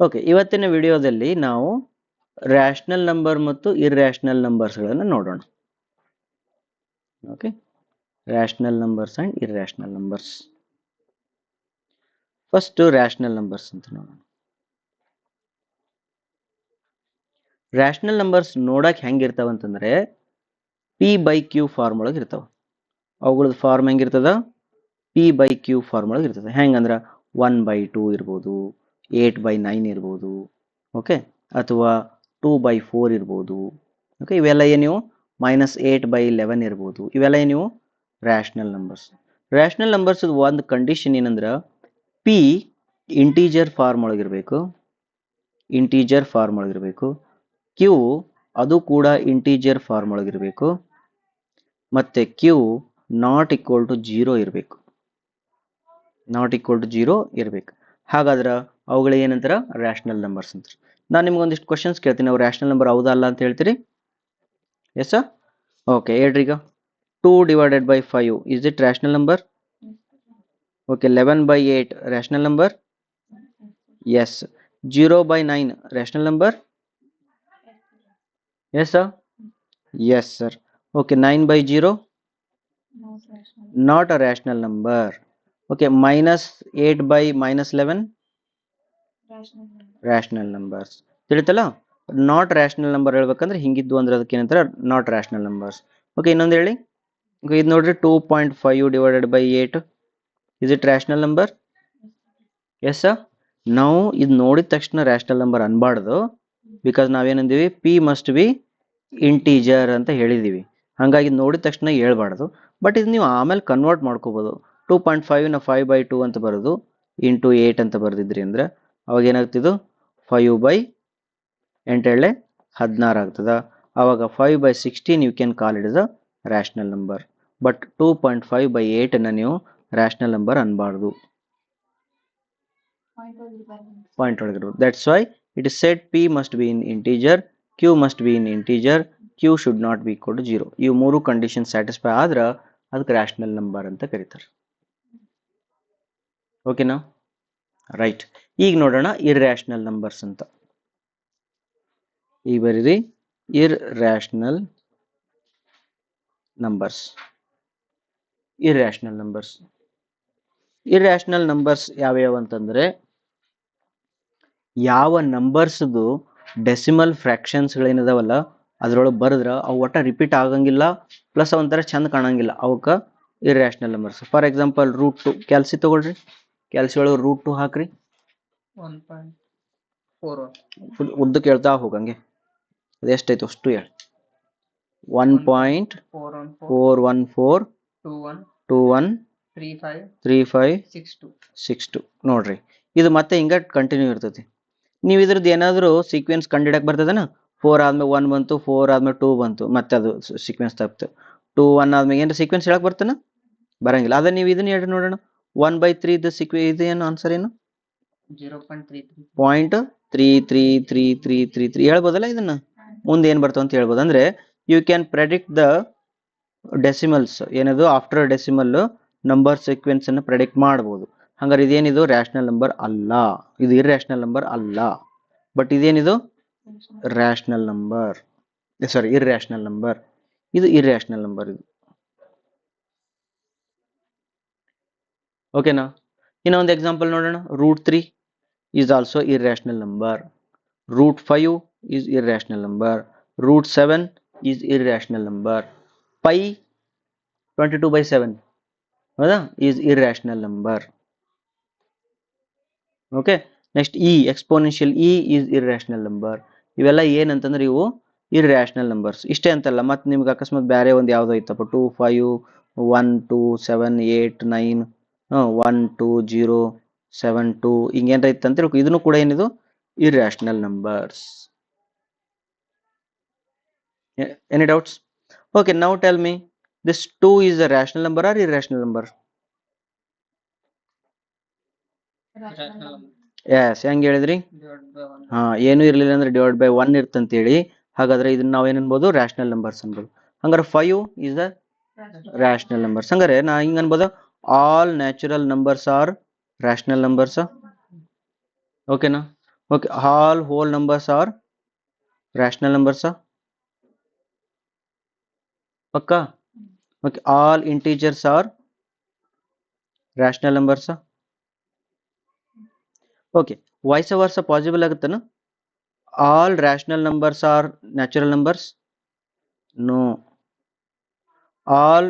Okay, ಇವತ್ತಿನ ವಿಡಿಯೋದಲ್ಲಿ ನಾವು ರ್ಯಾಷನಲ್ ನಂಬರ್ ಮತ್ತು ಇರ್ಯಾಷನಲ್ ನಂಬರ್ಸ್ಗಳನ್ನು ನೋಡೋಣ. Okay, rational numbers and irrational numbers. First rational numbers ಅಂತ ನೋಡೋಣ. ರ್ಯಾಷನಲ್ ನಂಬರ್ಸ್ ನೋಡಕ್ಕೆ ಹೆಂಗಿರ್ತಾವ ಅಂತಂದ್ರೆ P/Q ಫಾರ್ಮ್ ಒಳಗೆ ಇರ್ತಾವ. ಅವುಗಳದ್ದು ಫಾರ್ಮ್ ಹೆಂಗಿರ್ತದ? P/Q ಫಾರ್ಮ್ ಒಳಗೆ ಇರ್ತದೆ. ಹೆಂಗಂದ್ರೆ 1/2 ಇರ್ಬೋದು, 8/9 ಇರ್ಬೋದು, ಓಕೆ, ಅಥವಾ 2/4 ಇರ್ಬೋದು. ಓಕೆ, ಇವೆಲ್ಲ ನೀವು -8/11 ಇರ್ಬೋದು. ಇವೆಲ್ಲ ನೀವು ರ್ಯಾಷನಲ್ ನಂಬರ್ಸ್. ರ್ಯಾಷನಲ್ ನಂಬರ್ಸ್ ಒಂದು ಕಂಡೀಷನ್ ಏನಂದ್ರೆ P ಇಂಟೀಜರ್ ಫಾರ್ಮ್ ಒಳಗಿರ್ಬೇಕು, ಇಂಟೀಜರ್ ಫಾರ್ಮ್ ಒಳಗಿರ್ಬೇಕು. Q ಅದು ಕೂಡ ಇಂಟೀಜರ್ ಫಾರ್ಮ್ ಒಳಗಿರ್ಬೇಕು. ಮತ್ತೆ Q ನಾಟ್ ಈಕ್ವಲ್ ಟು 0 ಇರಬೇಕು, ನಾಟ್ ಈಕ್ವಲ್ ಟು 0 ಇರಬೇಕು. ಹಾಗಾದ್ರೆ ಅವುಗಳು ಏನಂತಾರ? ರ್ಯಾಷನಲ್ ನಂಬರ್ಸ್ ಅಂತಾರೆ. ನಾನು ನಿಮ್ಗೆ ಒಂದಿಷ್ಟು ಕ್ವಶನ್ಸ್ ಕೇಳ್ತೀನಿ, ನಾವು ರ್ಯಾಷನಲ್ ನಂಬರ್ ಹೌದಾ ಅಲ್ಲ ಅಂತ ಹೇಳ್ತೀರಿ? S sir? ಓಕೆ, ಹೇಳ್ರಿ. ಈಗ 2/5 is it rational number? Okay, 11/8 rational number? Yes. 0/9 rational number? Yes sir? Yes sir. Okay, 9/0 not a rational number. Okay, -8/-11 rational numbers. ತಿಳಿತಲ್ಲ? ನಾಟ್ ರ್ಯಾಷನಲ್ ನಂಬರ್ ಹೇಳ್ಬೇಕಂದ್ರೆ ಹಿಂಗಿದ್ದು ಅಂದ್ರೆ ಅದಕ್ಕೆ ಏನಂತಾರೆ? Not rational numbers. ಓಕೆ, ಇನ್ನೊಂದು ಹೇಳಿ. ಇದು ನೋಡ್ರಿ, 2.5/8 is it rational number? Yes sir. ನಾವು ಇದು ನೋಡಿದ ತಕ್ಷಣ ರ್ಯಾಷನಲ್ ನಂಬರ್ ಅನ್ಬಾರ್ದು, ಬಿಕಾಸ್ ನಾವೇನಂದೀವಿ? P ಮಸ್ಟ್ ಬಿ ಇಂಟೀಜರ್ ಅಂತ ಹೇಳಿದೀವಿ. ಹಾಗಾಗಿ ನೋಡಿದ ತಕ್ಷಣ ಹೇಳ್ಬಾರ್ದು. ಬಟ್ ಇದು ನೀವು ಆಮೇಲೆ ಕನ್ವರ್ಟ್ ಮಾಡ್ಕೋಬೋದು. 2.5ನ 5/2 ಅಂತ ಬರೋದು ಇಂಟು 8 ಅಂತ ಬರೆದಿದ್ರಿ ಅಂದ್ರೆ ಅವಾಗ ಏನಾಗ್ತಿದ್ದು? 5/8 ಆಗ್ತದ. ಅವಾಗ 5/16 you can call it is a rational number. But 2.5/8ನ ನೀವು ರ್ಯಾಷನಲ್ ನಂಬರ್ ಅನ್ಬಾರ್ದು, ಪಾಯಿಂಟ್ ಒಳಗಿರ್ಬೋದು. That's why it is said P must be in integer, Q must be in integer, Q should not be equal to 0. ಇವು ಮೂರು condition satisfy ಆದ್ರೆ ಅದಕ್ಕೆ rational number ಅಂತ ಕರೀತಾರೆ. ಓಕೆನಾ? ರೈಟ್. ಈಗ ನೋಡೋಣ ಇರ್ಯಾಷನಲ್ ನಂಬರ್ಸ್ ಅಂತ. ಈಗ ಬರೀರಿ irrational numbers. Irrational numbers, irrational numbers ಯಾವ್ಯಾವ ಅಂತಂದ್ರೆ ಯಾವ ನಂಬರ್ಸ್ದು ಡೆಸಿಮಲ್ ಫ್ರಾಕ್ಷನ್ಸ್ಗಳೇನಿದಾವಲ್ಲ ಅದ್ರೊಳಗೆ ಬರೆದ್ರೆ ಅವು ಒಟ್ಟ ರಿಪೀಟ್ ಆಗಂಗಿಲ್ಲ, ಪ್ಲಸ್ ಒಂಥರ ಚಂದ ಕಾಣಂಗಿಲ್ಲ, ಅವಕ್ಕೆ ಇರ್ಯಾಷನಲ್ ನಂಬರ್ಸ್. ಫಾರ್ ಎಕ್ಸಾಂಪಲ್ √2 ಕ್ಯಾಲ್ಸಿ ತಗೊಳ್ರಿ, ಕ್ಯಾಲ್ಸಿ ಒಳಗೆ √2 ಹಾಕ್ರಿ, 1.41 ಉದ್ದಕ್ಕೆ ಹೇಳ್ತಾ ಹೋಗಂಗೆ ಅದೆಷ್ಟೈತೆ ಅಷ್ಟು ಹೇಳಿ. 1.4142121356562 ನೋಡ್ರಿ. ಇದು ಮತ್ತೆ ಹಿಂಗ ಕಂಟಿನ್ಯೂ ಇರ್ತೈತಿ. ನೀವು ಇದ್ರದ್ದು ಏನಾದರೂ ಸೀಕ್ವೆನ್ಸ್ ಕಂಡಿಡಕ್ ಬರ್ತದನ? 4 ಆದ್ಮೇಲೆ 1 ಬಂತು, 4 ಆದ್ಮೇಲೆ 2 ಬಂತು, ಮತ್ತೆ ಅದು ಸೀಕ್ವೆನ್ಸ್ ತಪ್ಪಿತು. 2 1 ಆದ್ಮೇಲೆ ಏನಾರ ಸೀಕ್ವೆನ್ಸ್ ಹೇಳಕ್ ಬರ್ತಾನ? ಬರಂಗಿಲ್ಲ. ಅದ ನೀವು ಇದನ್ನ ಹೇಳಿ ನೋಡೋಣ. 1/3 ಇದು ಇದು ಏನು ಆನ್ಸರ್ ಏನು? 0.333333 ಹೇಳ್ಬೋದಲ್ಲ. ಇದನ್ನ ಮುಂದೆ ಏನ್ ಬರ್ತಾವ ಅಂತ ಹೇಳ್ಬೋದು. ಅಂದ್ರೆ you can predict the decimals, ಏನದು ಆಫ್ಟರ್ ಡೆಸಿಮಲ್ ನಂಬರ್ ಸೀಕ್ವೆನ್ಸ್ ಅನ್ನು ಪ್ರೆಡಿಕ್ಟ್ ಮಾಡಬಹುದು. ಹಂಗಾರೆ ಇದೇನಿದು? ರ್ಯಾಷನಲ್ ನಂಬರ್ ಅಲ್ಲ, ಇದು ಇರ್ಯಾಷನಲ್ ನಂಬರ್ ಅಲ್ಲ. ಬಟ್ ಇದೇನಿದು? Rational number, sorry irrational number. ಇದು ಇರ್ಯಾಷನಲ್ ನಂಬರ್ ಇದು. ಓಕೆನಾ? ಇನ್ನೊಂದು ಎಕ್ಸಾಂಪಲ್ ನೋಡೋಣ. √3 is also irrational number. √5 is irrational number. √7 is irrational number. Pi 22/7 ಹೌದಾ is irrational number. Okay, next exponential is irrational number. ಇವೆಲ್ಲ ಏನಂತಂದ್ರೆ ಇವು ಇರ್ಯಾಷನಲ್ ನಂಬರ್ಸ್. ಇಷ್ಟೇ ಅಂತಲ್ಲ, ಮತ್ತೆ ನಿಮ್ಗೆ ಅಕಸ್ಮಾತ್ ಬೇರೆ ಒಂದು ಯಾವುದೋ ಇತ್ತಪ್ಪ, 2 5 1 2 7 8 9 1 2 0 7 2 ಹಿಂಗೇನ್ರ ಇತ್ತು ಅಂತ ಹೇಳ್ಕೊ, ಇದನ್ನು ಕೂಡ ಏನಿದು? Irrational numbers. Any doubts? Okay, now tell me, this 2 is a rational number or irrational number? Yes. ಹೆಂಗೆ ಹೇಳಿದ್ರಿ? ಏನು ಇರ್ಲಿಲ್ಲ ಅಂದ್ರೆ /1 ಇರ್ತಂತೇಳಿ. ಹಾಗಾದ್ರೆ ಇದನ್ನ ನಾವ್ ಏನನ್ಬೋದು? ರ್ಯಾಷನಲ್ ನಂಬರ್ಸ್ ಅನ್ಬೋದು. ಹಂಗಾರೆ 5 is a ರ್ಯಾಷನಲ್ ನಂಬರ್ಸ್. ಹಂಗಾರೆ ನಾ ಹಿಂಗ ಅನ್ಬೋದು, all natural numbers are rational numbers. ಓಕೆನಾ? Okay, all whole numbers are rational numbers. Pakka. Okay, all integers are rational numbers. Okay, vice versa possible aguttana? All rational numbers are natural numbers? No. All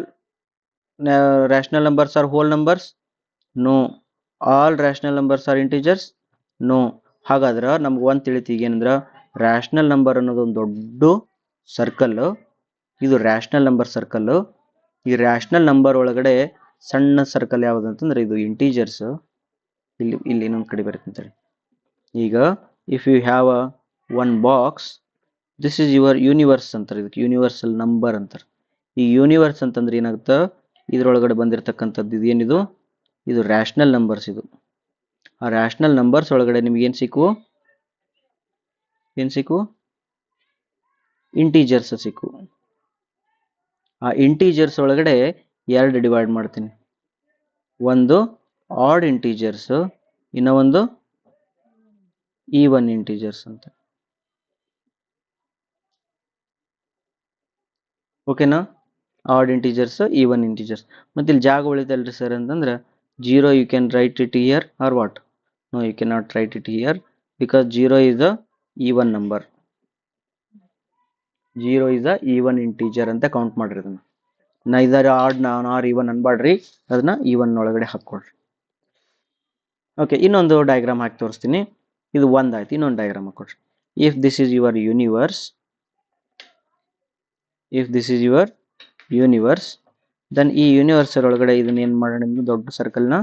rational numbers are whole numbers? No. All rational numbers are integers? No. ಹಾಗಾದ್ರೆ ನಮ್ಗೆ ಒಂದು ತಿಳಿತು ಏನಂದ್ರೆ rational number ಅನ್ನೋದು ಒಂದು ದೊಡ್ಡ circle. ಇದು rational number circle. ಈ ರ್ಯಾಷನಲ್ ನಂಬರ್ ಒಳಗಡೆ ಸಣ್ಣ ಸರ್ಕಲ್ ಯಾವುದು ಅಂತಂದ್ರೆ ಇದು ಇಂಟೀಜರ್ಸ್. ಇಲ್ಲಿ ಇನ್ನೊಂದು ಕಡೆ ಬರುತ್ತೆ. ಈಗ if you have one box, this is your universe ಅಂತಾರೆ. ಇದಕ್ಕೆ ಯೂನಿವರ್ಸಲ್ ನಂಬರ್ ಅಂತಾರೆ. ಈ ಯೂನಿವರ್ಸ್ ಅಂತಂದ್ರೆ ಏನಾಗುತ್ತೆ, ಇದ್ರೊಳಗಡೆ ಬಂದಿರತಕ್ಕಂಥದ್ದು ಇದೇನಿದು, ಇದು ರ್ಯಾಷನಲ್ ನಂಬರ್ಸ್. ಇದು ಆ ರ್ಯಾಷನಲ್ ನಂಬರ್ಸ್ ಒಳಗಡೆ ನಿಮ್ಗೆ ಏನು ಸಿಕ್ಕು ಇಂಟೀಜರ್ಸ್ ಸಿಕ್ಕು. ಆ ಇಂಟೀಜರ್ಸ್ ಒಳಗಡೆ ಎರಡು ಡಿವೈಡ್ ಮಾಡ್ತೀನಿ. ಒಂದು ಆಡ್ ಇಂಟೀಜರ್ಸ್, ಇನ್ನ ಒಂದು ಈವನ್ ಇಂಟೀಜರ್ಸ್ ಅಂತ. ಓಕೆನಾ? Odd integers, even integers. ಮತ್ತೆ ಇಲ್ಲಿ ಜಾಗ ಉಳಿತಲ್ರಿ ಸರ್ ಅಂತಂದ್ರೆ 0 you can write it here or what? No, you cannot write it here because 0 is a even number. 0 is a even integer ಅಂತ count ಮಾಡ್ರಿ. ಅದನ್ನ ನೈದರ್ ಆಡ್ ನಾರ್ ಈವನ್ ಅನ್ಬಾಡ್ರಿ, ಅದನ್ನ even ಒಳಗಡೆ ಹಾಕೊಳ್ರಿ. ಓಕೆ, ಇನ್ನೊಂದು ಡಯಾಗ್ರಾಮ್ ಹಾಕಿ ತೋರಿಸ್ತೀನಿ. ಇದು ಒಂದಾಯ್ತು, ಇನ್ನೊಂದು ಡಯಾಗ್ರಾಮ್ ಹಾಕೊಳ್ರಿ. If this is your universe, then ಈ ಯೂನಿವರ್ಸ್ ಒಳಗಡೆ ಇದನ್ನ ಏನು ಮಾಡೋಣ, ದೊಡ್ಡ ಸರ್ಕಲ್ನ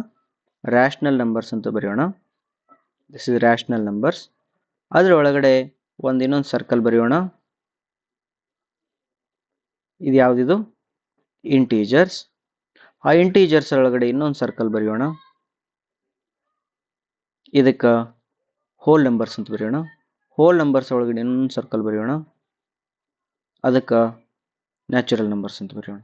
ರ್ಯಾಷನಲ್ ನಂಬರ್ಸ್ ಅಂತ ಬರೆಯೋಣ. This is rational numbers. ಅದ್ರ ಒಳಗಡೆ ಇನ್ನೊಂದು ಸರ್ಕಲ್ ಬರೆಯೋಣ. ಇದು ಯಾವುದಿದು? ಇಂಟೀಜರ್ಸ್. ಆ ಇಂಟೀಜರ್ಸ್ ಒಳಗಡೆ ಇನ್ನೊಂದು ಸರ್ಕಲ್ ಬರೆಯೋಣ. ಇದಕ್ಕೆ ಹೋಲ್ ನಂಬರ್ಸ್ ಅಂತ ಬರೆಯೋಣ. ಹೋಲ್ ನಂಬರ್ಸ್ ಒಳಗಡೆ ಇನ್ನೊಂದು ಸರ್ಕಲ್ ಬರೆಯೋಣ. ಅದಕ್ಕೆ ನ್ಯಾಚುರಲ್ ನಂಬರ್ಸ್ ಅಂತ ಬರೆಯೋಣ.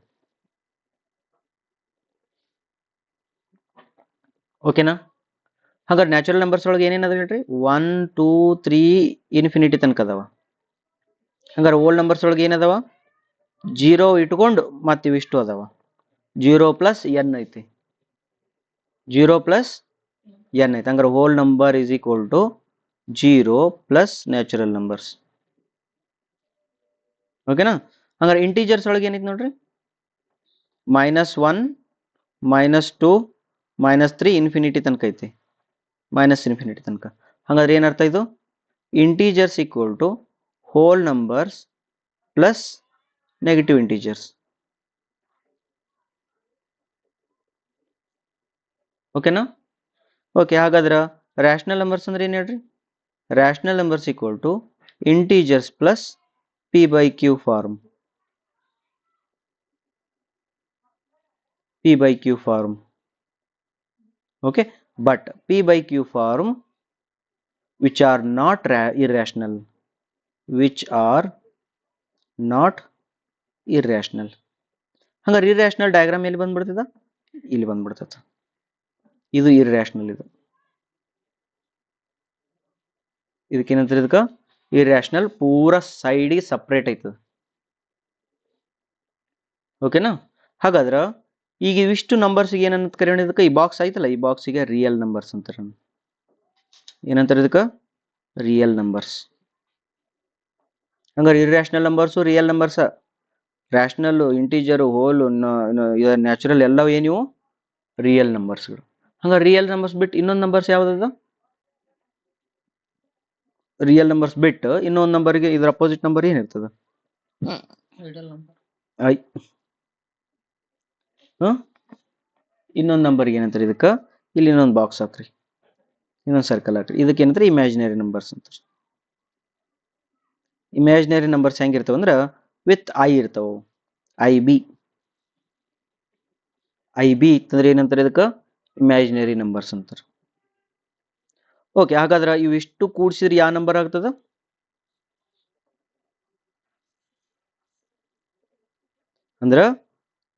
ಓಕೆನಾ? ಹಾಗಾದ್ರೆ ನ್ಯಾಚುರಲ್ ನಂಬರ್ಸ್ ಒಳಗೆ ಏನೇನದ ಹೇಳ್ರಿ? 1 2 3 ಇನ್ಫಿನಿಟಿ ತನಕ ಅದಾವ. ಹಂಗಾರೆ ಹೋಲ್ ನಂಬರ್ಸ್ ಒಳಗೆ ಏನದಾವ? 0 ಇಟ್ಕೊಂಡು ಮತ್ತೆ ಇವಿಷ್ಟು ಅದಾವ. 0 ಪ್ಲಸ್ ಎನ್ ಐತಿ. 0 ಪ್ಲಸ್ ಎನ್ ಐತಿ. ಹಂಗಾರೆ whole number is equal to 0 plus natural numbers. ಓಕೆನಾ? ಹಂಗಾರೆ ಇಂಟೀಜರ್ಸ್ ಒಳಗೆ ಏನೈತಿ ನೋಡ್ರಿ, -1 -2 -3 ಇನ್ಫಿನಿಟಿ ತನಕ ಐತಿ. ಮೈನಸ್ ಇನ್ಫಿನಿಟಿ ತನಕ. ಹಾಗಾದ್ರೆ ಏನರ್ಥ ಇದು? Integers equal to whole numbers plus negative integers. ಓಕೆನಾ? ಓಕೆ, ಹಾಗಾದ್ರೆ ರ್ಯಾಷನಲ್ ನಂಬರ್ಸ್ ಅಂದ್ರೆ ಏನು ಹೇಳ್ರಿ? Rational numbers equal to integers plus p/q form. p/q form. Okay, but p/q form which are not irrational, ಹಂಗಾರೆ ಇರ್ಯಾಷನಲ್ ಡಯಾಗ್ರಾಮ್ ಎಲ್ಲಿ ಬಂದ್ಬಿಡ್ತದ? ಇಲ್ಲಿ ಬಂದ್ಬಿಡ್ತದ. ಇದು ಇರ್ಯಾಷನಲ್. ಇದಕ್ಕೇನಂತಾರೆ? ಇದಕ್ಕೆ ಇರ್ಯಾಷನಲ್. ಪೂರ ಸೈಡಿಗೆ ಸಪ್ರೇಟ್ ಐತದ. ಓಕೆನಾ? ಹಾಗಾದ್ರೆ ಈಗ ಇವಿಷ್ಟು ನಂಬರ್ಸ್ಗೆ ಏನಂತ ಕರೆಯೋಣ? ಇದಕ್ಕೆ ಈ ಬಾಕ್ಸ್ ಐತಲ್ಲ, ಈ ಬಾಕ್ಸಿಗೆ ರಿಯಲ್ ನಂಬರ್ಸ್ ಅಂತಾರೆ. ಏನಂತಾರೆ ಇದಕ್ಕೆ? Real numbers. ಹಂಗಾರೆ irrational numbers real numbers. Rational, integers, whole, natural ಎಲ್ಲವೂ ಏನಿವು? ರಿಯಲ್ ನಂಬರ್ಸ್ಗಳು. ಹಂಗಾರೆ ರಿಯಲ್ ನಂಬರ್ಸ್ ಬಿಟ್ಟು ಇನ್ನೊಂದು ನಂಬರ್ಸ್ ಯಾವ್ದದ? ರಿಯಲ್ ನಂಬರ್ಸ್ ಬಿಟ್ಟು ಇನ್ನೊಂದು ನಂಬರ್ಗೆ ಇದ್ರ ಅಪೋಸಿಟ್ ನಂಬರ್ ಏನಿರ್ತದ? ಇನ್ನೊಂದು ನಂಬರ್ಗೆ ಏನಂತಾರೆ? ಇದಕ್ಕೆ ಇಲ್ಲಿ ಇನ್ನೊಂದು ಬಾಕ್ಸ್ ಹಾಕ್ರಿ, ಇನ್ನೊಂದು ಸರ್ಕಲ್ ಹಾಕ್ರಿ. ಇದಕ್ಕೆ ಏನಂತಾರೆ? ಇಮ್ಯಾಜಿನರಿ ನಂಬರ್ಸ್ ಅಂತಾರೆ. ಇಮ್ಯಾಜಿನರಿ ನಂಬರ್ಸ್ ಹೆಂಗಿರ್ತಾವ ಅಂದ್ರೆ ವಿತ್ ಐ ಇರ್ತಾವ. ಐ ಬಿ ಇತ್ತಂದ್ರೆ ಏನಂತಾರೆ? ಇದಕ್ಕೆ ಇಮ್ಯಾಜಿನರಿ ನಂಬರ್ಸ್ ಅಂತಾರೆ. ಓಕೆ, ಹಾಗಾದ್ರೆ ಇವಿಷ್ಟು ಕೂಡಿಸಿದ್ರೆ ಯಾವ ನಂಬರ್ ಆಗ್ತದ? ಅಂದ್ರೆ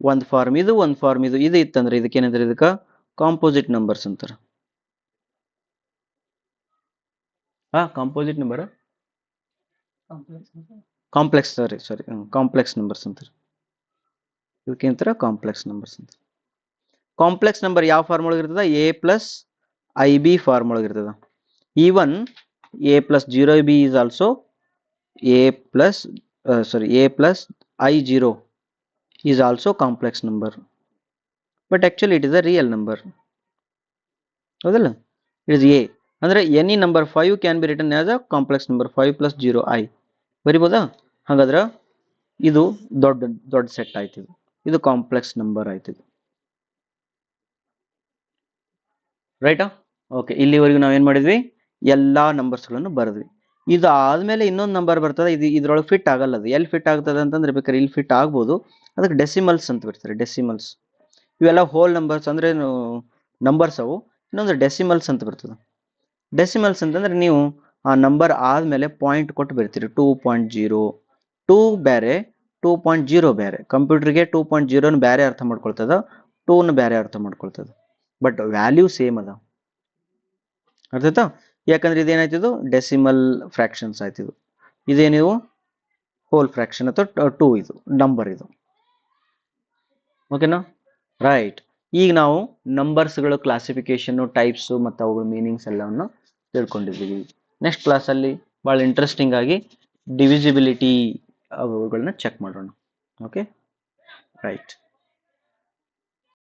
ಒಂದು ಫಾರ್ಮ್ ಇದು, ಒಂದು ಫಾರ್ಮ್ ಇದು ಇತ್ತಂದ್ರೆ ಇದಕ್ಕೆ ಏನಂತಾರೆ? ಇದಕ್ಕೆ ಕಾಂಪೋಸಿಟ್ ನಂಬರ್ಸ್ ಅಂತಾರೆ. Composite number, complex, sorry complex numbers ಅಂತಾರೆ. ಇದಕ್ಕಿಂತ ಕಾಂಪ್ಲೆಕ್ಸ್ ನಂಬರ್ಸ್ ಅಂತ. ಕಾಂಪ್ಲೆಕ್ಸ್ ನಂಬರ್ ಯಾವ ಫಾರ್ಮ್ ಒಳಗೆ ಇರ್ತದ? A plus i b form ಒಳಗೆ ಇರ್ತದ. Even a plus 0b is also a plus I0 is also complex number, but actually it is a real number. ಹೌದಲ್ಲ? It is a ಅಂದ್ರೆ any number 5 can be written as a complex number. 5 plus 0i ಬರಿಬೋದಾ? ಹಾಗಾದ್ರೆ ಇದು ದೊಡ್ಡ set ಆಯ್ತು. ಇದು complex number ಆಯ್ತು. ರೈಟಾ? Okay, ಇಲ್ಲಿವರೆಗೂ ನಾವು ಏನ್ ಮಾಡಿದ್ವಿ? ಎಲ್ಲಾ ನಂಬರ್ಸ್ಗಳನ್ನು ಬರೆದ್ವಿ. ಇದು ಆದ್ಮೇಲೆ ಇನ್ನೊಂದು ನಂಬರ್ ಬರ್ತದೆ. ಇದ್ರೊಳಗೆ ಫಿಟ್ ಆಗಲ್ಲ. ಅದು ಎಲ್ಲಿ ಫಿಟ್ ಆಗ್ತದೆ ಅಂತಂದ್ರೆ ಬೇಕಾದ್ರೆ ಇಲ್ಲಿ ಫಿಟ್ ಆಗ್ಬೋದು. ಅದಕ್ಕೆ ಡೆಸಿಮಲ್ಸ್ ಅಂತ ಬರ್ತಾರೆ. ಡೆಸಿಮಲ್ಸ್ ಇವೆಲ್ಲ ಹೋಲ್ ನಂಬರ್ಸ್ ಅಂದ್ರೆ ನಂಬರ್ಸ್ ಅವು. ಇನ್ನೊಂದು ಡೆಸಿಮಲ್ಸ್ ಅಂತ ಬರ್ತದೆ. ಡೆಸಿಮಲ್ಸ್ ಅಂತಂದ್ರೆ ನೀವು ಆ ನಂಬರ್ ಆದ್ಮೇಲೆ ಪಾಯಿಂಟ್ ಕೊಟ್ಟು ಬರ್ತೀರಿ. 2.0 2 ಬೇರೆ, 2.0 ಬೇರೆ. ಕಂಪ್ಯೂಟರ್ಗೆ 2.0 ಬೇರೆ ಅರ್ಥ ಮಾಡ್ಕೊಳ್ತದ, 2 ಬೇರೆ ಅರ್ಥ ಮಾಡ್ಕೊಳ್ತದ. ಬಟ್ ವ್ಯಾಲ್ಯೂ ಸೇಮ್ ಅದ. ಅರ್ಥ ಆಯ್ತಾ? ಯಾಕಂದ್ರೆ ಇದೇನಾಯ್ತಿದು ಡೆಸಿಮಲ್ ಫ್ರಾಕ್ಷನ್ಸ್ ಆಯ್ತಿದು. ಇದೇನಿವು ಹೋಲ್ ಫ್ರಾಕ್ಷನ್ ಅಥವಾ 2 ಇದು ನಂಬರ್ ಇದು. ಓಕೆನಾ? ರೈಟ್. ಈಗ ನಾವು ನಂಬರ್ಸ್ಗಳು ಕ್ಲಾಸಿಫಿಕೇಶನ್, ಟೈಪ್ಸ್ ಮತ್ತು ಅವುಗಳ ಮೀನಿಂಗ್ಸ್ ಎಲ್ಲವನ್ನು ತಿಳ್ಕೊಂಡಿದ್ದೀವಿ. ನೆಕ್ಸ್ಟ್ ಕ್ಲಾಸಲ್ಲಿ ಭಾಳ ಇಂಟ್ರೆಸ್ಟಿಂಗ್ ಆಗಿ ಡಿವಿಸಿಬಿಲಿಟಿ ಅವುಗಳನ್ನ ಚೆಕ್ ಮಾಡೋಣ. Okay, right.